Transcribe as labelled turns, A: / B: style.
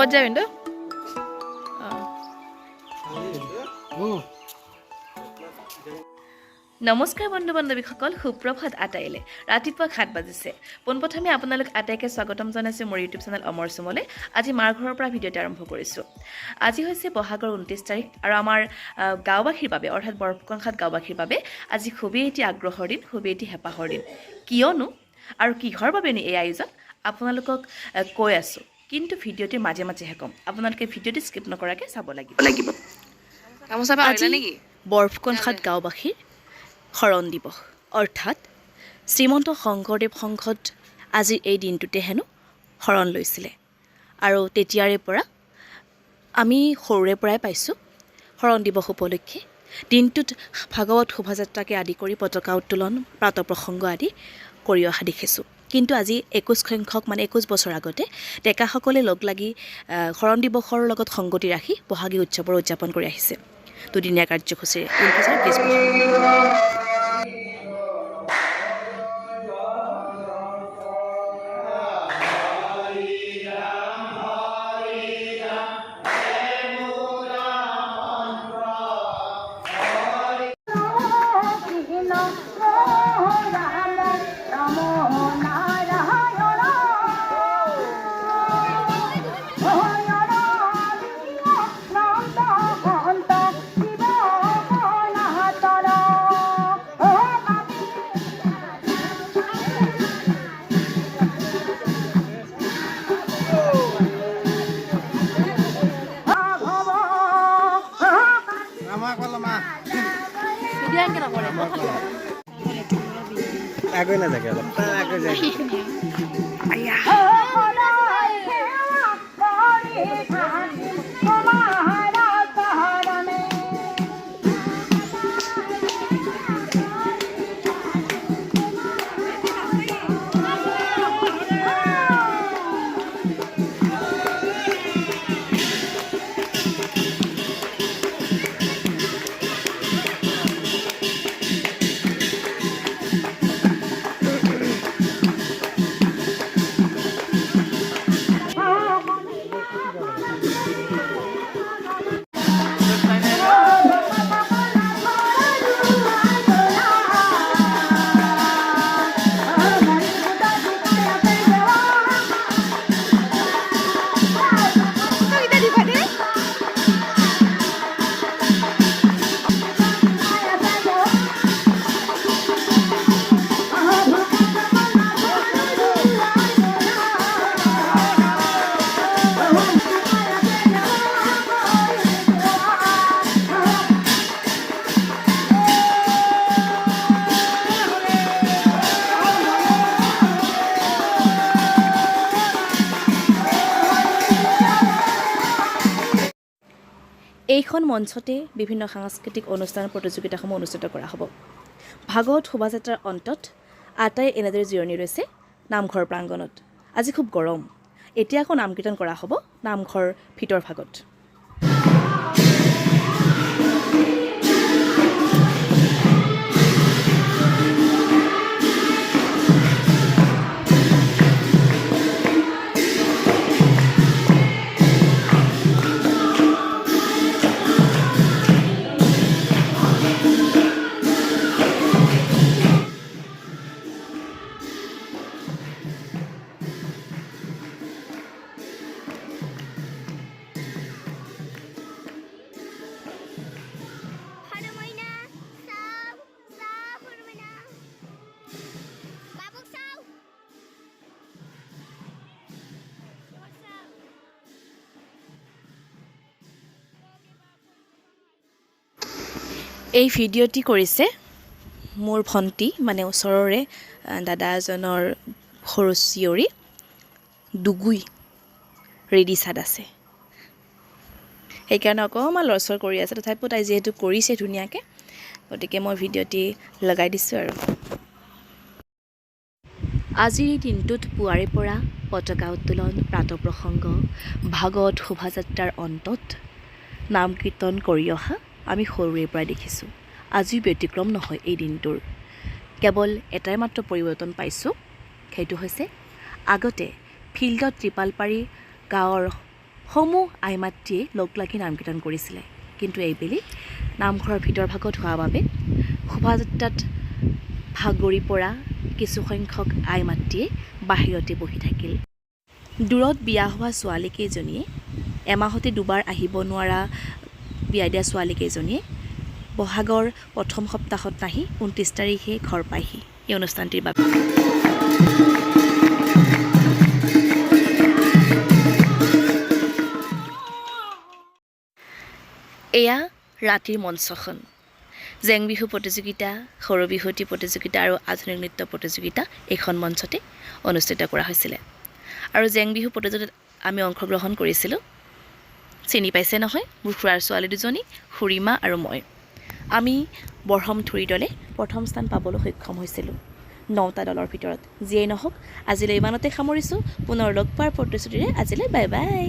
A: ক'ত যায় কিন্তু নমস্কাৰ বন্ধু বান্ধৱীসকল সুপ্ৰভাত আটাইলে ৰাতিপুৱা 7 বাজিছে পোনপ্ৰথমে আপোনালোক আটাইকে স্বাগতম জনাইছোঁ মোৰ ইউটিউব চেনেল অমৰ চুমলে আজি মাৰ ঘৰৰ পৰা ভিডিঅ'টি আৰম্ভ কৰিছোঁ আজি হৈছে বহাগৰ 29 তাৰিখ আৰু আমাৰ গাঁওবাসীৰ বাবে অৰ্থাৎ বৰফুকনঘাট গাঁওবাসীৰ বাবে আজি খুবেই এটি আগ্ৰহৰ দিন খুবেই এটি হেঁপাহৰ দিন কিয়নো আৰু কিহৰ বাবেনো এই আয়োজন আপোনালোকক কৈ আছোঁ কিন্তু ভিডিঅ'টিৰ মাজে মাজেহে ক'ম আপোনালোকে ভিডিঅ'টি স্কিপ নকৰাকৈ চাব লাগিব আজি বৰফুকনঘাট গাঁওবাসীৰ শৰণ দিৱস অৰ্থাৎ শ্ৰীমন্ত শংকৰদেৱ সংঘত আজিৰ এই দিনটোতে হেনো শৰণ লৈছিলে আৰু তেতিয়াৰে পৰা আমি সৰুৰে পৰাই পাইছোঁ শৰণ দিৱস উপলক্ষে দিনটোত ভাগৱত শোভাযাত্ৰাকে আদি কৰি পতাকা উত্তোলন প্ৰাতঃপ্ৰসংগ আদি কৰি অহা দেখিছোঁ কিন্তু আজি 21 সংখ্যক মানে 21 বছৰ আগতে ডেকাসকলে লগ লাগি শৰণ দিৱসৰ লগত সংগতি ৰাখি বহাগী উৎসৱৰ উদযাপন কৰি আহিছে দুদিনীয়া কাৰ্যসূচীৰে
B: আগে না জায়গা আগে যাই আয়া এইখন মঞ্চতে বিভিন্ন সাংস্কৃতিক অনুষ্ঠান প্ৰতিযোগিতাসমূহ অনুষ্ঠিত কৰা হ'ব ভাগৱত শোভাযাত্ৰাৰ অন্তত আটাই এনেদৰে জিৰণি লৈছে নামঘৰ প্ৰাংগণত আজি খুব গৰম এতিয়া আকৌ নাম কীৰ্তন কৰা হ'ব নামঘৰ ভিতৰ ভাগত এই ভিডিঅ'টি কৰিছে মোৰ ভণ্টি মানে ওচৰৰে দাদা এজনৰ সৰু চিঞৰি দুগুই ৰেডি চাদ আছে সেইকাৰণে অকণমান লৰচৰ কৰি আছে তথাপিও তাই যিহেতু কৰিছে ধুনীয়াকৈ গতিকে মই ভিডিঅ'টি লগাই দিছোঁ আৰু আজিৰ দিনটোত পুৱাৰে পৰা পতাকা উত্তোলন প্ৰাতঃপ্ৰসংগ ভাগৱত শোভাযাত্ৰাৰ অন্তত নাম কীৰ্তন কৰি অহা আমি সৰুৰে পৰা দেখিছোঁ আজিও ব্যতিক্ৰম নহয় এই দিনটোৰ কেৱল এটাই মাত্ৰ পৰিৱৰ্তন পাইছোঁ সেইটো হৈছে আগতে ফিল্ডত ত্ৰিপাল পাৰি গাঁৱৰ সমূহ আই মাতৃয়ে লগ লাগি নাম কীৰ্তন কৰিছিলে। কিন্তু এইবেলি নামঘৰৰ ভিতৰ ভাগত হোৱা বাবে শোভাযাত্ৰাত ভাগৰি পৰা কিছুসংখ্যক আই মাতৃয়ে বাহিৰতে বহি থাকিল। দূৰত বিয়া হোৱা ছোৱালীকেইজনীয়ে এমাহতে দুবাৰ আহিব নোৱাৰা বিয়া দিয়া ছোৱালীকেইজনীয়ে বহাগৰ প্ৰথম সপ্তাহত নাহি 29 তাৰিখে ঘৰ পায়হি এই অনুষ্ঠানটিৰ বাবে। এয়া ৰাতিৰ মঞ্চখন। জেং বিহু প্ৰতিযোগিতা, সৰু বিহুৱতী প্ৰতিযোগিতা আৰু আধুনিক নৃত্য প্ৰতিযোগিতা এইখন মঞ্চতে অনুষ্ঠিত কৰা হৈছিলে। আৰু জেং বিহু প্ৰতিযোগিতাত আমি অংশগ্ৰহণ কৰিছিলোঁ। চিনি পাইছে নহয়, মোৰ খুৰাৰ ছোৱালী দুজনী, খুৰীমা আৰু মই। আমি বৰহম থুৰী দলে প্ৰথম স্থান পাবলৈ সক্ষম হৈছিলোঁ 9টা দলৰ ভিতৰত। যিয়েই নহওক আজিলৈ ইমানতে সামৰিছোঁ। পুনৰ লগ পোৱাৰ প্ৰতিশ্ৰুতিৰে আজিলৈ বাই বাই।